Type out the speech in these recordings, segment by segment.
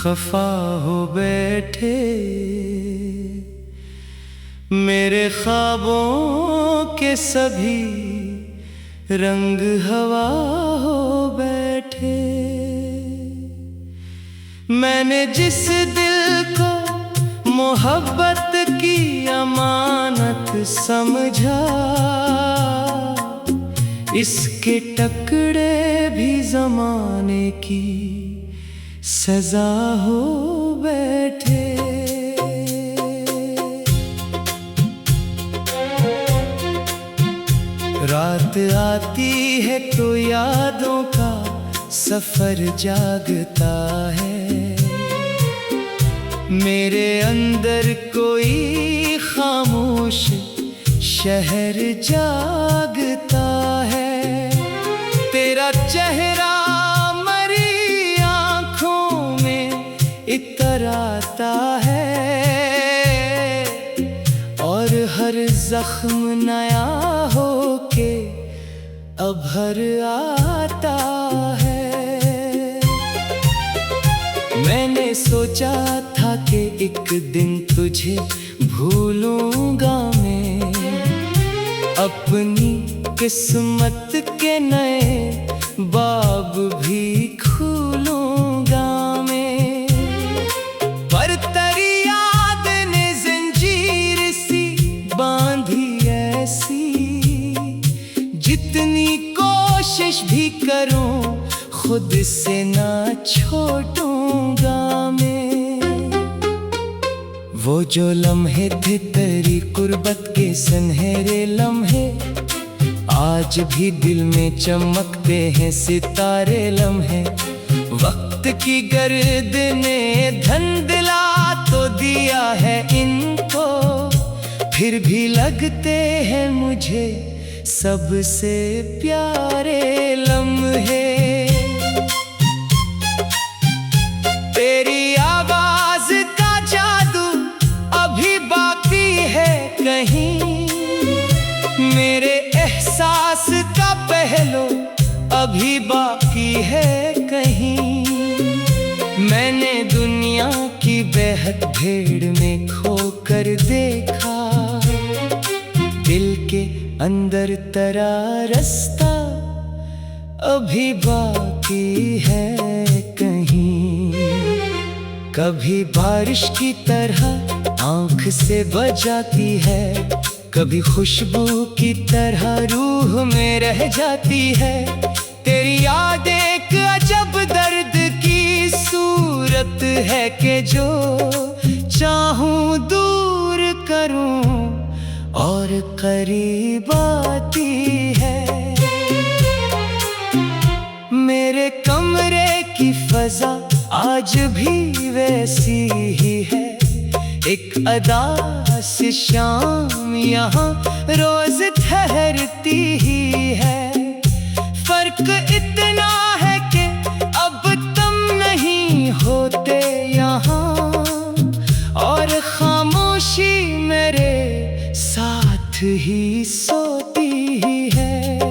खफा हो बैठे, मेरे ख्वाबों के सभी रंग हवा हो बैठे। मैंने जिस दिल को मोहब्बत की अमानत समझा, इसके टुकड़े भी ज़माने की सजा हो बैठे। रात आती है तो यादों का सफर जागता है, मेरे अंदर कोई खामोश शहर जागता है। तेरा चेहरा मरी आँखों में इतर आता है, और हर जख्म नया होके अब भर आता है। मैंने सोचा था कि एक दिन तुझे भूलूंगा मैं, अपनी किस्मत के नए बाब भी खोलूंगा मैं। पर तेरी याद ने जंजीर सी बांधी ऐसी, जितनी कोशिश भी करूं खुद से ना छोड़ूंगा मैं। वो जो लम्हे थे तेरी कुर्बत के सुनहरे लम्हे, आज भी दिल में चमकते हैं सितारे लम्हे। वक्त की गर्द ने धंधला तो दिया है इनको, फिर भी लगते हैं मुझे सबसे प्यारे लम्हे। तेरी आवाज का जादू अभी बाकी है कहीं, मेरे एहसास का पहलू अभी बाकी है कहीं। मैंने दुनिया की बेहद भीड़ में खोकर देखा, दिल के अंदर तेरा रास्ता अभी बाकी है कहीं। कभी बारिश की तरह आँख से बजाती है, कभी खुशबू की तरह रूह में रह जाती है। तेरी याद एक अजब दर्द की सूरत है कि जो चाहूं दूर करूं और करीब आती है। मेरे कमरे की फजा आज भी वैसी ही है, एक अदास शाम यहाँ रोज ठहरती ही है। फर्क इतना है कि अब तुम नहीं होते यहाँ, और खामोशी मेरे साथ ही सोती ही है।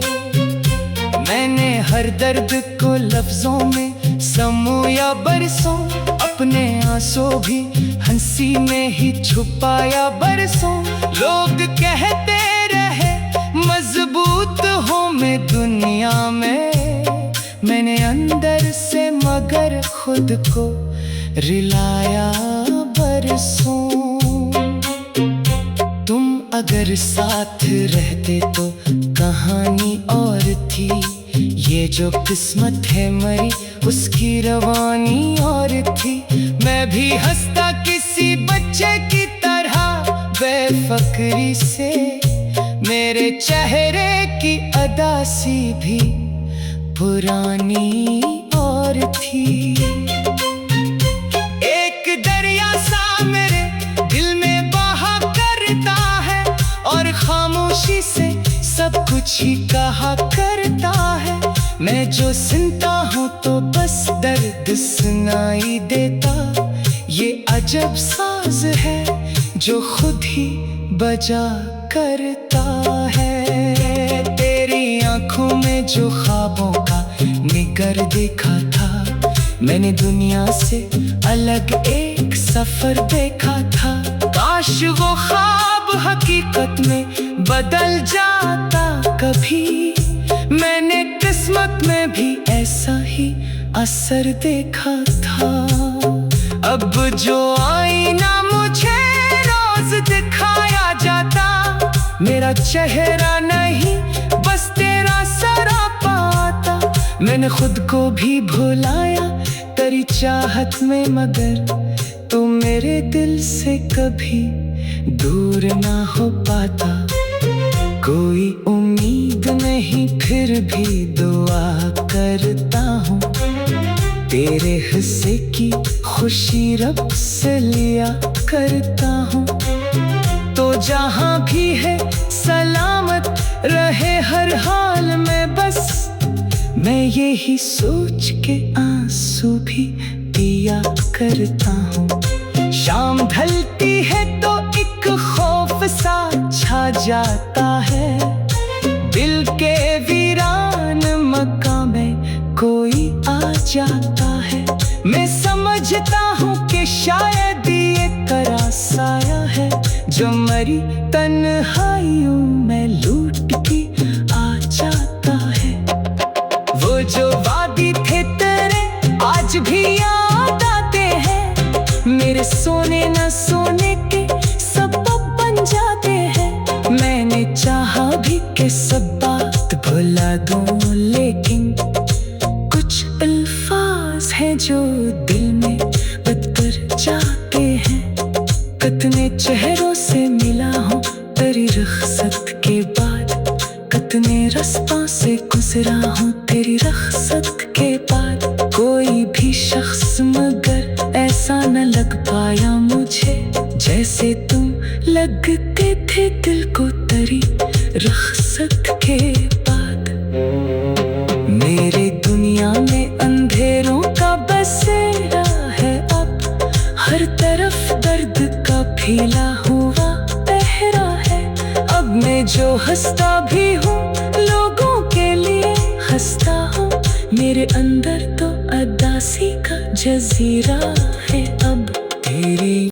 मैंने हर दर्द को लफ्जों में समोया बरसों, अपने आंसू भी हंसी में ही छुपाया बरसों। लोग कहते रहे मजबूत हूँ मैं दुनिया में, मैंने अंदर से मगर खुद को रिलाया बरसों। तुम अगर साथ रहते तो कहानी और थी, ये जो किस्मत है मरी उसकी रवानी और थी। मैं भी हंसता किसी बच्चे की तरह बेफिक्री से, मेरे चेहरे की अदासी भी पुरानी और थी। एक दरिया सा मेरे दिल में बहा करता है, और खामोशी से सब कुछ ही कहा करता है। मैं जो सुनता हूँ तो बस दर्द सुनाई देता, ये अजब साज है जो खुद ही बजा करता है। तेरी आंखों में जो ख्वाबों का निगर देखा था, मैंने दुनिया से अलग एक सफर देखा था। काश वो ख्वाब हकीकत में बदल जाता कभी। मैंने किस्मत में भी ऐसा ही असर देखा था। अब जो आईना मुझे रोज दिखाया जाता, मेरा चेहरा नहीं बस तेरा सरापा आता। मैंने खुद को भी भुलाया तेरी चाहत में, मगर तू मेरे दिल से कभी दूर ना हो पाता। कोई उम्मीद नहीं फिर भी दुआ करता हूँ, तेरे हिस्से की खुशी रब से लिया करता हूँ। तो जहाँ भी है सलामत रहे हर हाल में, बस मैं यही सोच के आंसू भी पिया करता हूँ। शाम ढलती है तो एक खौफ सा छा जाता है, दिल के वीरान मकान में कोई आ जाता है। मैं समझता हूँ कि शायद ये तेरा साया है, जो मरी तन्हाइयों में लूट के आ जाता है। वो जो वादी थे तेरे आज भी याद आते हैं, मेरे सोने न सोने के सबब बन जाते हैं। मैंने चाहा भी कि सब बात भुला दूं, लेकिन कुछ अल्फाज हैं जो दिल में उतर जाते हैं। कितने चेहरों से मिला हूँ तेरी रुखसत के बाद, कितने रास्तों से गुजरा हूँ तेरी रुखसत के बाद। कोई भी शख्स मगर ऐसा न लग पाया मुझे, जैसे तुम लगते थे दिल को तेरी रुखसत के बाद। मेरे दुनिया में अंधेरों का बसेरा है अब, हर तरफ दर्द का फैला हुआ पहरा है। अब मैं जो हंसता भी हूँ लोगों के लिए हंसता हूँ, मेरे अंदर तो अदासी का जजीरा है अब तेरी।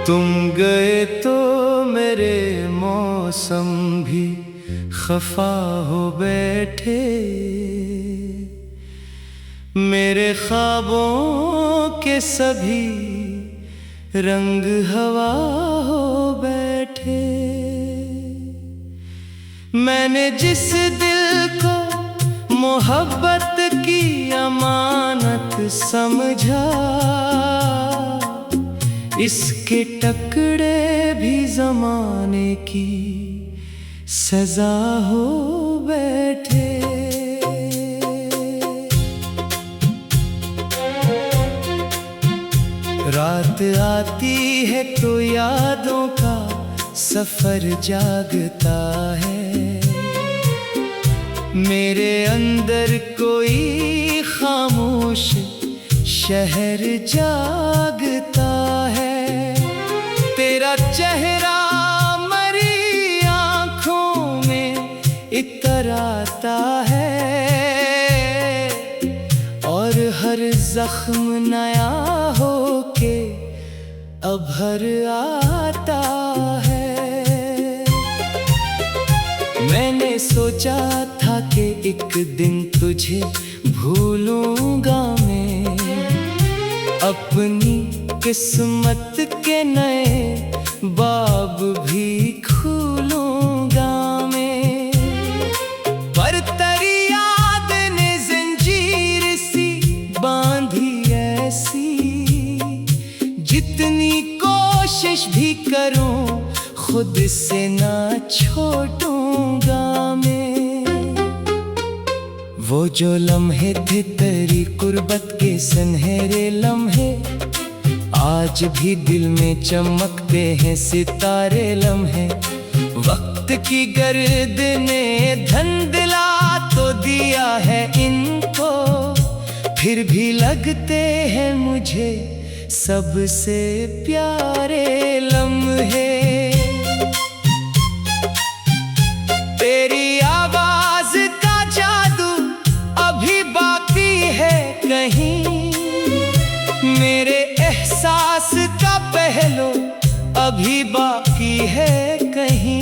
तुम गए तो मेरे मौसम भी खफा हो बैठे, मेरे ख्वाबों के सभी रंग हवा हो बैठे। मैंने जिस दिल को मोहब्बत की अमानत समझा, इसके टुकड़े भी ज़माने की सजा हो बैठे। रात आती है तो यादों का सफर जागता है, मेरे अंदर कोई खामोश शहर जागता है। तेरा चेहरा मरी आँखों में इतर आता है, और हर जख्म नया होके अब हर आता है। मैंने सोचा था कि एक दिन तुझे भूलूंगा मैं, अपनी किस्मत के नए बाब भी खोलूंगा मैं। पर तेरी याद ने जंजीर सी बांधी ऐसी, जितनी कोशिश भी करूं खुद से ना छोड़ूंगा मैं। वो जो लम्हे थे तेरी कुर्बत के सुनहरे लम्हे, आज भी दिल में चमकते हैं सितारे लम्हे। वक्त की गर्द ने धंधला तो दिया है इनको, फिर भी लगते हैं मुझे सबसे प्यारे लम्हे। तेरी आवाज का जादू अभी बाकी है कहीं, मेरे एहसास का पहलू अभी बाकी है कहीं।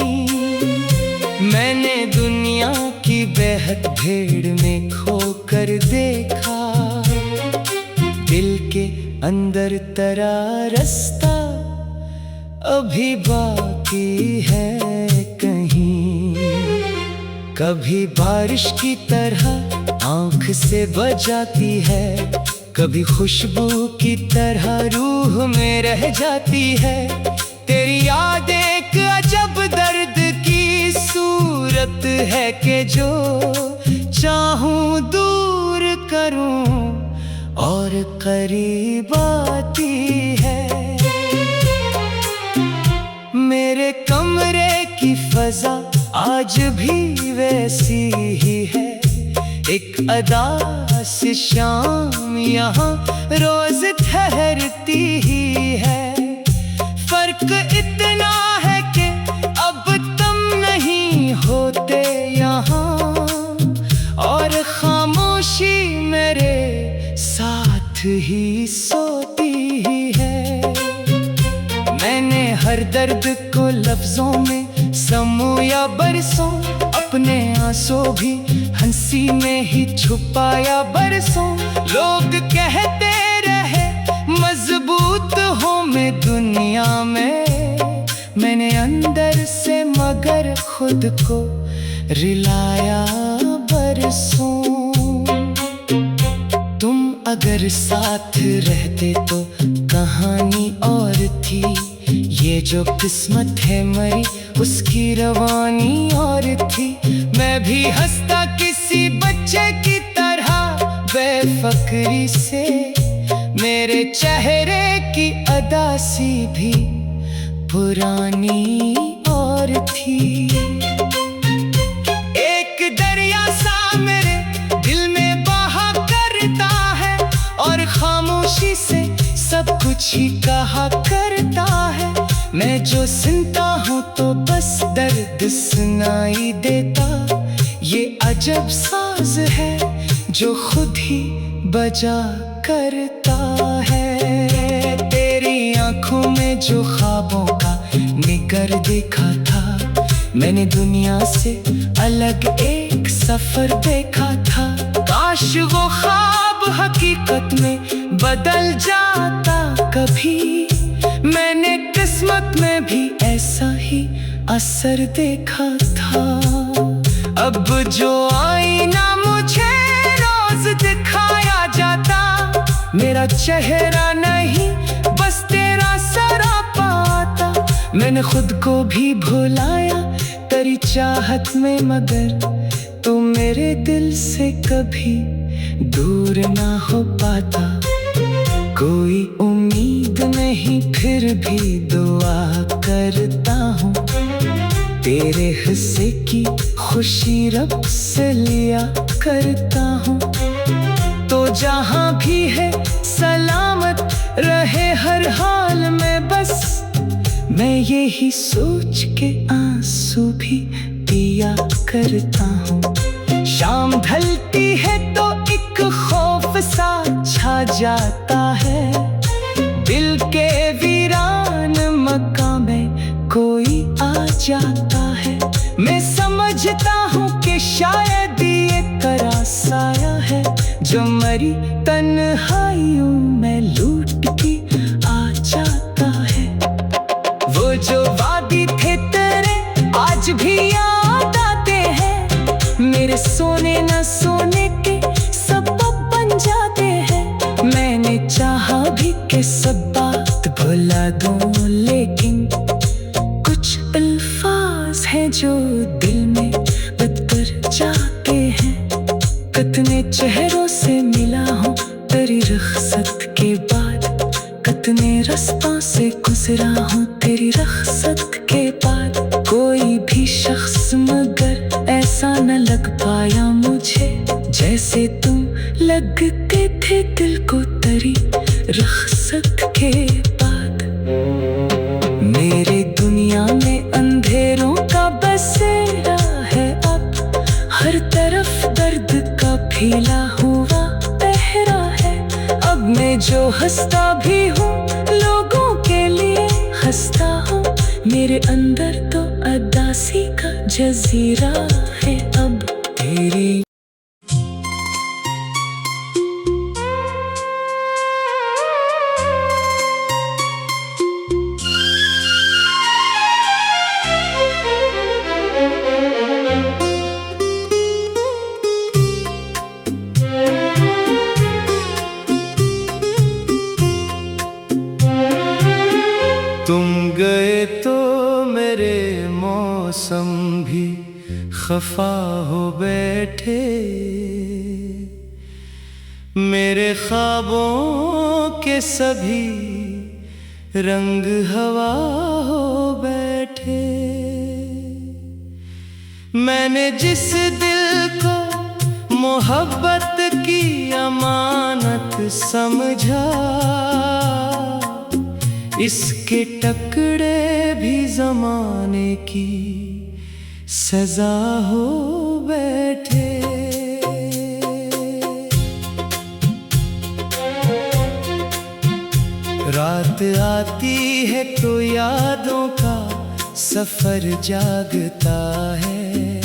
मैंने दुनिया की बेहद भीड़ में खोकर देखा, दिल के अंदर तेरा रास्ता अभी बाकी है कहीं। कभी बारिश की तरह आँख से बजाती है, कभी खुशबू की तरह रूह में रह जाती है। तेरी याद एक अजब दर्द की सूरत है कि जो चाहूं दूर करूं और करीब आती है। मेरे कमरे की फजा आज भी वैसी ही है, एक अदास शाम यहाँ रोज ठहरती ही है। फर्क इतना है कि अब तुम नहीं होते यहाँ, और खामोशी मेरे साथ ही सोती ही है। मैंने हर दर्द को लफ्जों में समूया बरसों, अपने आंसू भी हंसी में ही छुपाया बरसों। लोग कहते रहे मजबूत हूँ मैं दुनिया में, मैंने अंदर से मगर खुद को रिलाया बरसों। तुम अगर साथ रहते तो कहानी और थी, ये जो किस्मत है मरी उसकी रवानी और थी। मैं भी हंसता किसी बच्चे की तरह बेफिक्री से, मेरे चेहरे की अदासी भी पुरानी और थी। एक दरिया सा मेरे दिल में बहा करता है, और खामोशी से सब कुछ ही कहा करता है। मैं जो सुनता हूँ तो बस दर्द सुनाई देता, ये अजब साज है जो खुद ही बजा करता है। तेरी आंखों में जो ख्वाबों का निगर देखा था, मैंने दुनिया से अलग एक सफर देखा था। काश वो ख्वाब हकीकत में बदल जाता कभी, मैंने किस्मत में भी ऐसा ही असर देखा था। अब जो आईना मुझे रोज दिखाया जाता, मेरा चेहरा नहीं बस तेरा सरापा आता। मैंने खुद को भी भुलाया तेरी चाहत में, मगर तू मेरे दिल से कभी दूर ना हो पाता। कोई उम्मीद नहीं फिर भी दुआ करता हूँ, तेरे हिस्से की खुशी रब से लिया करता हूँ। तो जहाँ भी है सलामत रहे हर हाल में, बस मैं यही सोच के आंसू भी दिया करता हूँ। शाम ढलती है तो एक खौफ सा छा जाता है, दिल के वीरान मकान में कोई आ जाता है। मैं समझता हूँ कि शायद ये तेरा साया है, जो मरी तन्हाइयों में लूट के आ जाता है। वो जो वादी थे तेरे आज भी याद आते हैं, मेरे सोने न सोने के सबब बन जाते हैं। मैंने चाहा भी कि सब बात भुला दूं, लेकिन कुछ अल्फाज हैं जो दिल में उतर जाते हैं। कितने चेहरों से मिला हूँ तेरी रुखसत के बाद, कितने रास्तों से गुजरा हूँ तेरी रुखसत के बाद। कोई भी शख्स जैसे तुम लगते थे दिल को तरी रखसत के बाद। मेरे दुनिया में अंधेरों का बसेरा है अब, हर तरफ दर्द का फैला हुआ पहरा है। अब मैं जो हंसता भी हूँ लोगों के लिए हंसता हूँ, मेरे अंदर तो अदासी का जजीरा है अब तेरी। तुम गए तो मेरे मौसम भी खफा हो बैठे, मेरे ख्वाबों के सभी रंग हवा हो बैठे। मैंने जिस दिल को मोहब्बत की अमानत समझा, इसके टुकड़े भी जमाने की सजा हो बैठे। रात आती है तो यादों का सफर जागता है,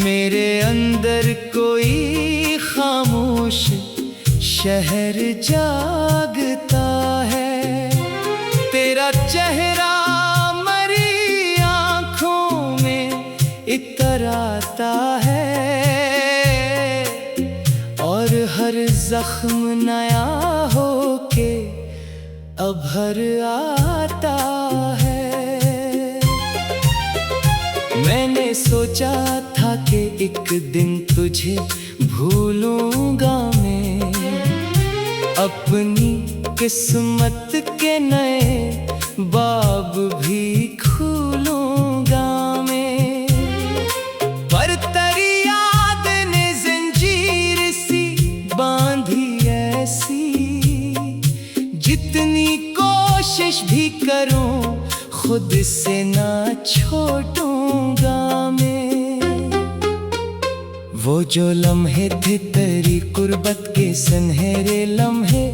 मेरे अंदर कोई खामोश शहर जागता है। तेरा चेहरा मरी आँखों में इतर आता है, और हर जख्म नया होके अब हर आता है। मैंने सोचा था कि एक दिन तुझे भूलूंगा मैं, अपनी किस्मत के नए बाब भी खोलूंगा मैं। पर तेरी याद ने जंजीर सी बांधी ऐसी, जितनी कोशिश भी करूं खुद से ना छोड़ूंगा मैं। वो जो लम्हे थे तेरी कुर्बत के सुनहरे लम्हे,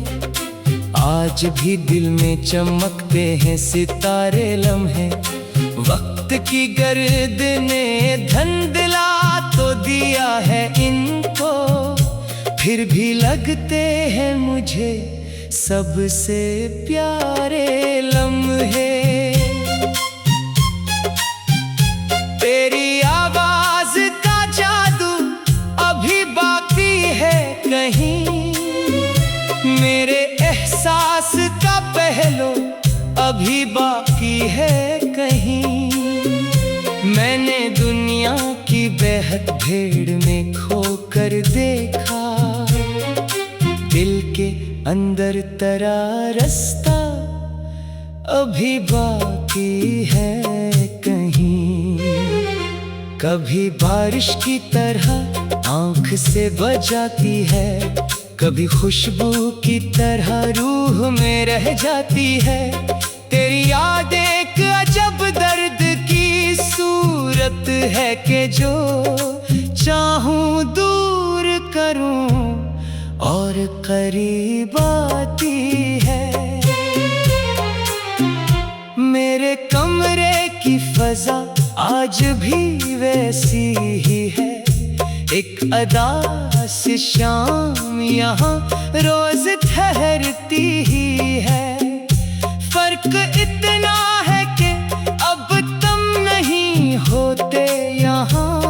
आज भी दिल में चमकते हैं सितारे लम्हे। वक्त की गर्द ने धंधला तो दिया है इनको, फिर भी लगते हैं मुझे सबसे प्यारे लम्हे। तेरी आवाज का जादू अभी बाकी है कहीं, मेरे एहसास का पहलू अभी बाकी है कहीं। मैंने दुनिया की बेहद भीड़ में खोकर देखा, दिल के अंदर तेरा रास्ता अभी बाकी है कहीं। कभी बारिश की तरह आँख से बजाती है, कभी खुशबू की तरह रूह में रह जाती है। तेरी याद एक अजब दर्द की सूरत है कि जो चाहूं दूर करूं और करीब आती है। मेरे कमरे की फजा आज भी वैसी ही है, एक अदास शाम यहाँ रोज ठहरती ही है। फर्क इतना है कि अब तुम नहीं होते यहाँ,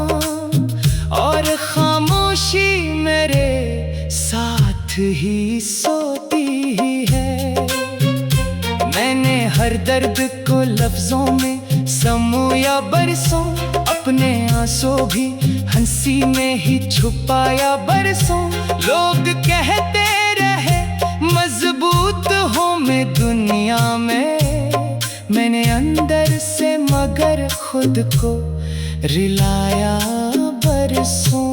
और खामोशी मेरे साथ ही सोती ही है। मैंने हर दर्द को लफ्जों में समूया बरसों, अपने आंसू भी हंसी में ही छुपाया बरसों। लोग कहते रहे मजबूत हूँ मैं दुनिया में, मैंने अंदर से मगर खुद को रिलाया बरसों।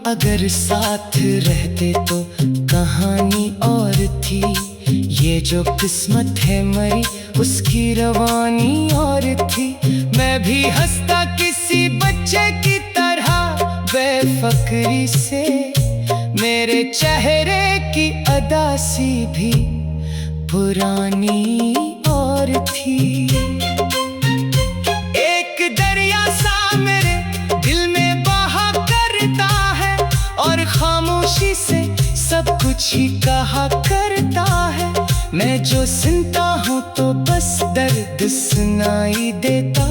अगर साथ रहते तो कहानी और थी। ये जो किस्मत है मरी उसकी रवानी और थी। मैं भी हंसता किसी बच्चे की तरह बेफिक्री से, मेरे चेहरे की अदासी भी पुरानी और थी। एक दरिया सा मेरे दिल में बहा करता है और खामोशी से सब कुछ ही कहा करता है। मैं जो सुनता हूँ तो बस दर्द सुनाई देता।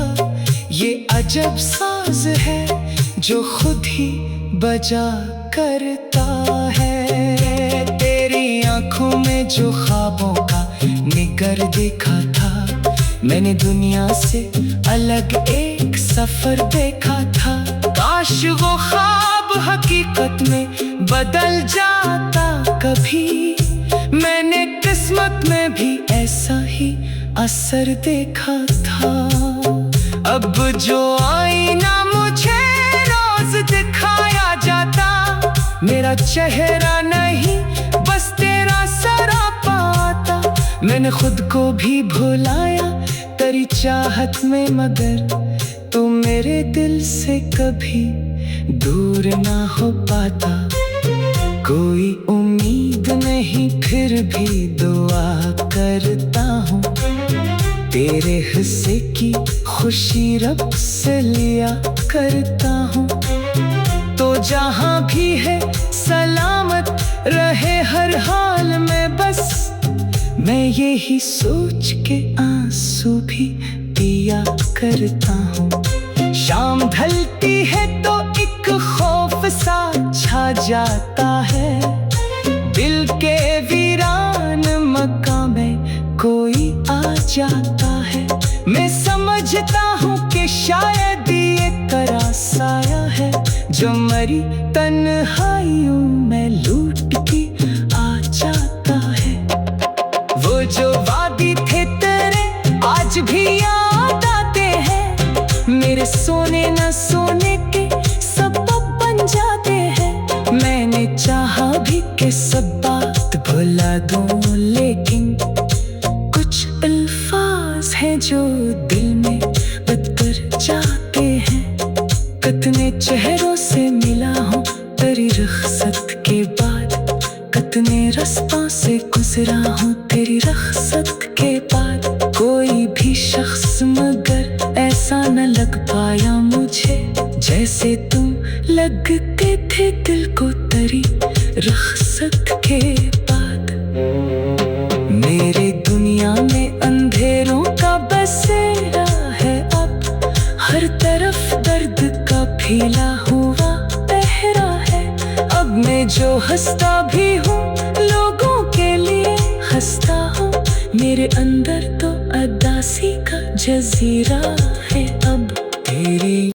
ये अजब साज है जो खुद ही बजा करता है। तेरी आंखों में जो ख्वाबों का निगर देखा था, मैंने दुनिया से अलग एक सफर देखा था। काश वो ख्वाब हकीकत में बदल जाता कभी। मैंने किस्मत में भी ऐसा ही असर देखा था। अब जो आईना मुझे रोज दिखाया जाता, मेरा चेहरा नहीं बस तेरा सरापा आता। मैंने खुद को भी भुलाया तेरी चाहत में, मगर तू मेरे दिल से कभी दूर ना हो पाता। कोई उम्मीद नहीं फिर भी दुआ करता हूँ, तेरे हिस्से की खुशी रब से लिया करता हूँ। तो जहाँ भी है सलामत रहे हर हाल में, बस मैं यही सोच के आंसू भी पिया करता हूँ। शाम ढलती है तो एक खौफ सा छा जाता है। दिल के वीरान मकान में कोई आ जाता है। मैं समझता हूँ कि शायद ये तेरा साया है जो मरी तन्हाइयों में लूट के आ जाता है। वो जो वादी थे तेरे आज भी याद आते हैं। मेरे सोने न सोने के सबब बन जाते हैं। मैंने चाहा भी कि सब बात भुला दूं, लेकिन कुछ अल्फाज हैं जो दिल में उतर जाते हैं। कितने चेहरों से मिला हूँ तेरी रुखसत के बाद, कितने रास्तों से गुजरा हूँ तेरी रुखसत के बाद। कोई भी शख्स मगर ऐसा न लग पाया मुझे जैसे तुम लगते थे दिल को तेरी रुखसत के बाद। मेरे दुनिया में अंधेरों का बसेरा है अब, हर तरफ दर्द का फैला हुआ पहरा है। अब मैं जो हंसता भी हूँ लोगों के लिए हंसता हूँ, मेरे अंदर तो अदासी का जजीरा है अब तेरी।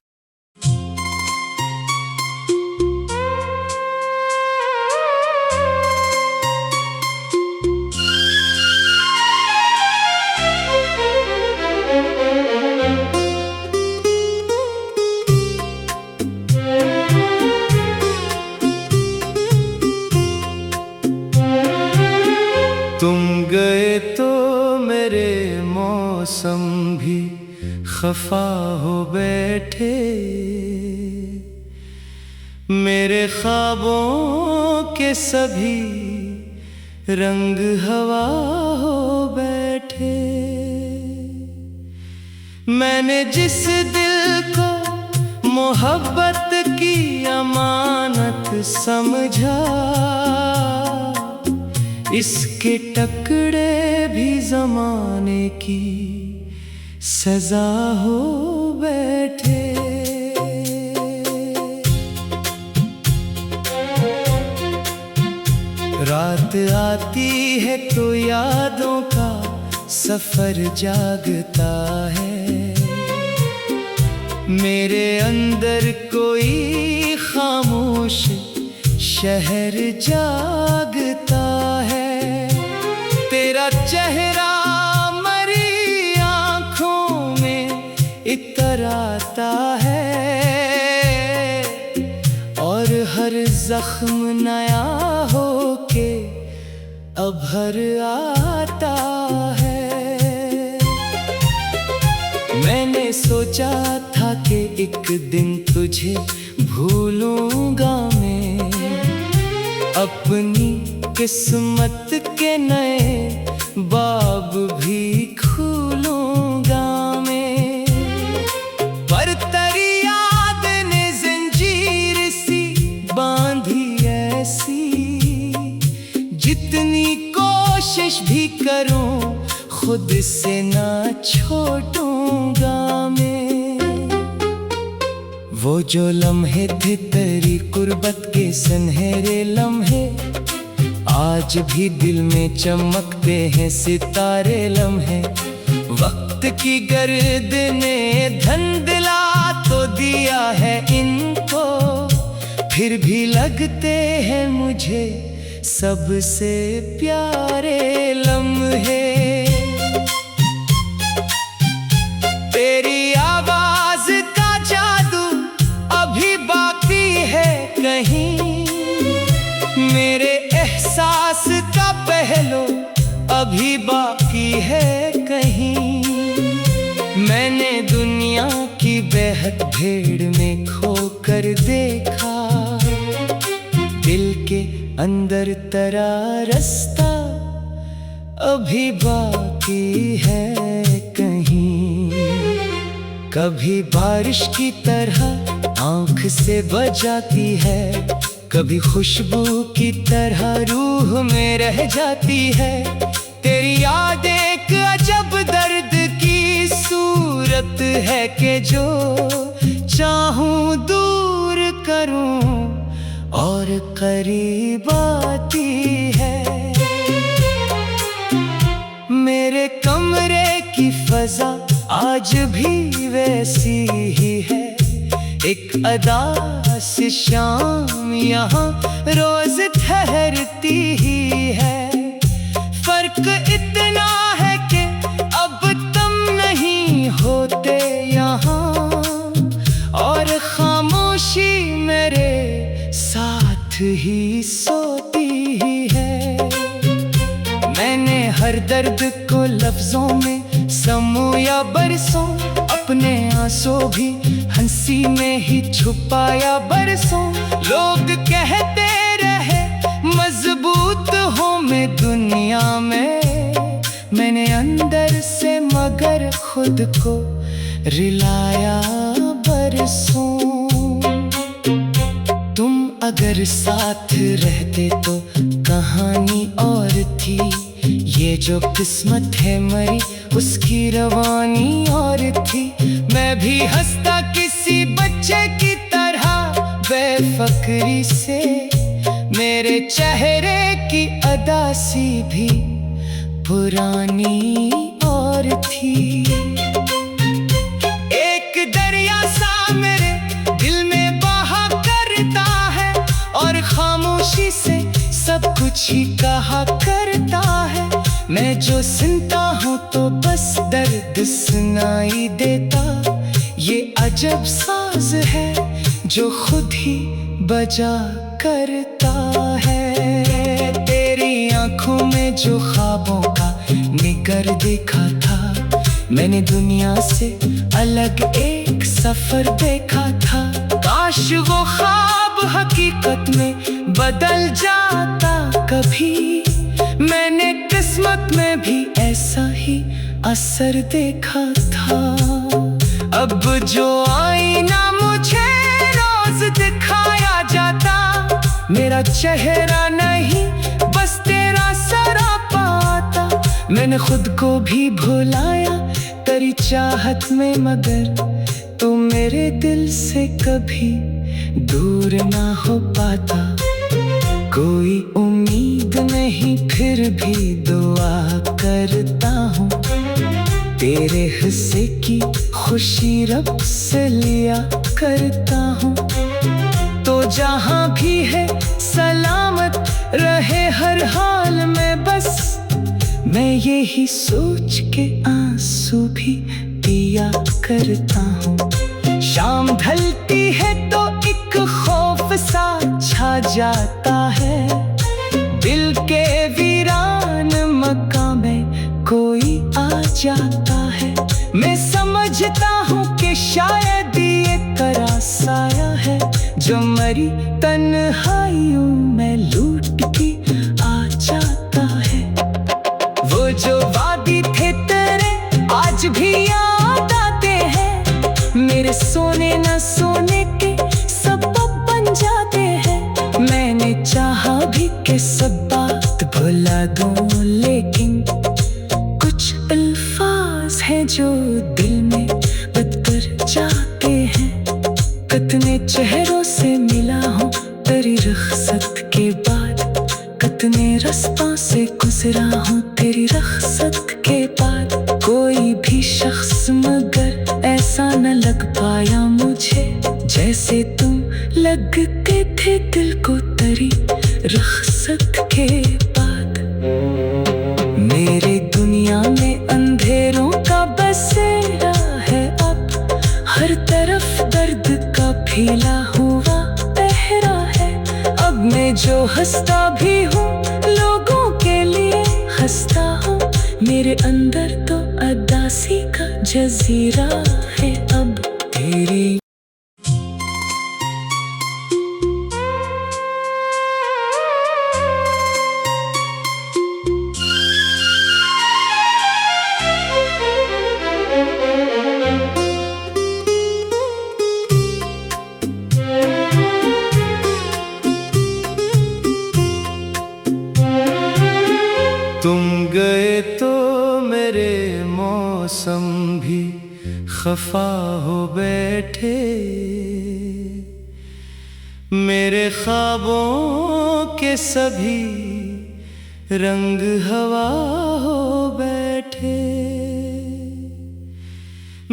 तुम गए तो मेरे मौसम भी खफा हो बैठे, मेरे ख्वाबों के सभी रंग हवा हो बैठे। मैंने जिस दिल को मोहब्बत की अमानत समझा, इसके टुकड़े भी ज़माने की सजा हो बैठे। रात आती है तो यादों का सफर जागता है, मेरे अंदर कोई खामोश शहर जागता है। तेरा चेहरा मरी आँखों में इतर आता है और हर हर जख्म नया होके अभर आता है। मैंने सोचा था कि एक दिन तुझे भूलूंगा मैं, अपनी किस्मत के नए बाब भी खोलूंगा मैं। पर तेरी याद ने जंजीर सी बांधी ऐसी, जितनी कोशिश भी करूं खुद से ना छोड़ूंगा मैं। वो जो लम्हे थे तेरी कुर्बत के सुनहरे लम्हे, आज भी दिल में चमकते हैं सितारे लम्हे। वक्त की गर्द ने धंधला तो दिया है इनको, फिर भी लगते हैं मुझे सबसे प्यारे लम्हे। तेरी आवाज का जादू अभी बाकी है कहीं, मेरे एहसास का पहलू अभी बाकी है कहीं। मैंने दुनिया की बेहद भीड़ में खोकर देखा, दिल के अंदर तेरा रास्ता अभी बाकी है कहीं। कभी बारिश की तरह आँख से बजाती है, कभी खुशबू की तरह रूह में रह जाती है। तेरी याद एक अजब दर्द की सूरत है कि जो चाहूं दूर करूं और करीब आती है। मेरे कमरे की फजा आज भी वैसी ही है, एक अदास शाम यहाँ रोज ठहरती ही है। फर्क इतना है कि अब तुम नहीं होते यहाँ, और खामोशी मेरे साथ ही सोती ही है। मैंने हर दर्द को लफ्जों में समोया बरसों, अपने आंसू भी हंसी में ही छुपाया बरसों। लोग कहते रहे मजबूत हूँ मैं दुनिया में, मैंने अंदर से मगर खुद को रिलाया बरसों। तुम अगर साथ रहते तो कहानी और थी, ये जो किस्मत है मरी उसकी रवानी और थी। मैं भी हंसता किसी बच्चे की तरह बेफिक्री से, मेरे चेहरे की अदासी भी पुरानी और थी। एक दरिया सा मेरे दिल में बहा करता है, और खामोशी से सब कुछ ही कहा करता है। मैं जो सुनता हूँ तो बस दर्द सुनाई देता, ये अजब साज है जो खुद ही बजा करता है। तेरी आंखों में जो ख्वाबों का निकर देखा था, मैंने दुनिया से अलग एक सफर देखा था। काश वो ख्वाब हकीकत में बदल जाता कभी, मैंने किस्मत में भी ऐसा ही असर देखा था। अब जो आईना मुझे रोज दिखाया जाता, मेरा चेहरा नहीं बस तेरा सरापा आता। मैंने खुद को भी भुलाया तेरी चाहत में, मगर तू मेरे दिल से कभी दूर ना हो पाता। कोई उम्मीद नहीं फिर भी दुआ करता हूँ, तेरे हिस्से की खुशी रब से लिया करता हूँ। तो जहाँ भी है सलामत रहे हर हाल में, बस मैं यही सोच के आंसू भी पिया करता हूँ। शाम ढलती है तो एक खौफ सा छा जाता है। दिल के वीरान मकान में कोई आ जाता है। मैं समझता हूँ कि शायद ये तेरा साया है, जो मरी तन्हाइयों में लूट के आ जाता है। वो जो वादी थे तेरे आज भी याद आते हैं। मेरे सोने न सोने के सबब बन जाते हैं। मैंने चाहा भी कि सब बात भुला दूं, लेकिन कुछ अल्फाज हैं जो दिल में बदकर जाते हैं। कितने चेहरों से मिला हूँ तेरी रुखसत के बाद, कितने रास्तों से गुजरा हूँ तेरी रुखसत के बाद। कोई भी शख्स मगर ऐसा न लग पाया मुझे, जैसे तुम लगते थे दिल को तेरी रुखसत के बाद। मेरे दुनिया में अंधेरों का बसेरा है अब, हर तरफ दर्द का फैला हुआ पहरा है। अब मैं जो हंसता भी हूँ लोगों के लिए हंसता हूँ। मेरे अंदर तो अदासी का जजीरा है अब तेरी। तुम गए तो मेरे मौसम भी खफा हो बैठे, मेरे ख्वाबों के सभी रंग हवा हो बैठे।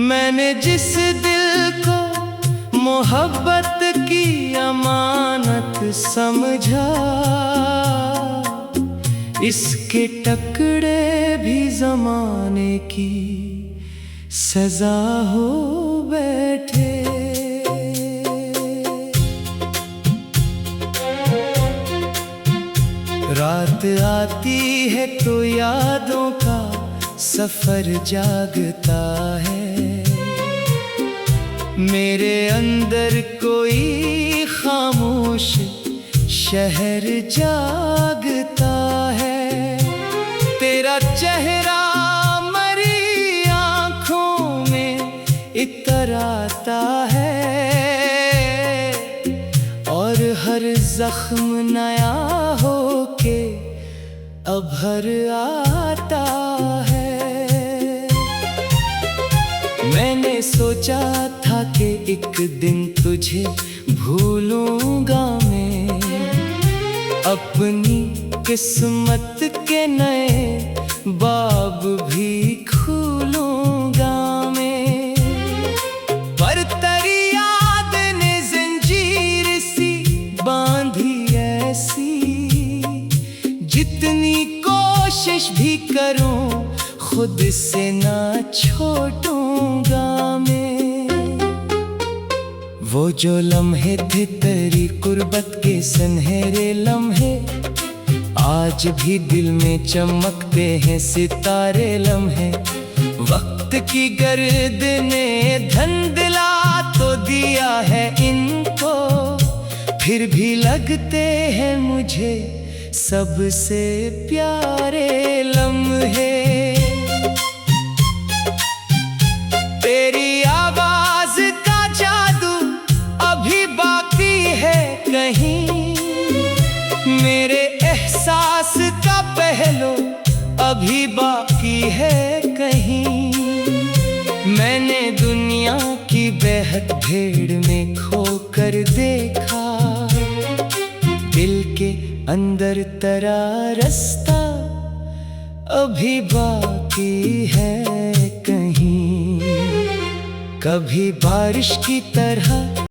मैंने जिस दिल को मोहब्बत की अमानत समझा, इसके टुकड़े भी ज़माने की सजा हो बैठे। रात आती है तो यादों का सफर जागता है। मेरे अंदर कोई खामोश शहर जागता है। तेरा चेहरा मरी आँखों में इतर आता है, और हर जख्म नया होके अब हर आता है। मैंने सोचा था कि एक दिन तुझे भूलूंगा मैं, अपनी किस्मत के नए बाब भी खोलूंगा मैं। पर तेरी याद ने जंजीर सी बांधी ऐसी, जितनी कोशिश भी करूं खुद से ना छोड़ूंगा मैं। वो जो लम्हे थे तेरी कुर्बत के सुनहरे लम्हे, आज भी दिल में चमकते हैं सितारे लम्हे। वक्त की गर्द ने धंधला तो दिया है इनको, फिर भी लगते हैं मुझे सबसे प्यारे लम्हे। तेरी आवाज का जादू अभी बाकी है कहीं, मेरे एहसास का पहलू अभी बाकी है कहीं। मैंने दुनिया की बेहद भीड़ में खोकर देखा, दिल के अंदर तेरा रास्ता अभी बाकी है कहीं। कभी बारिश की तरह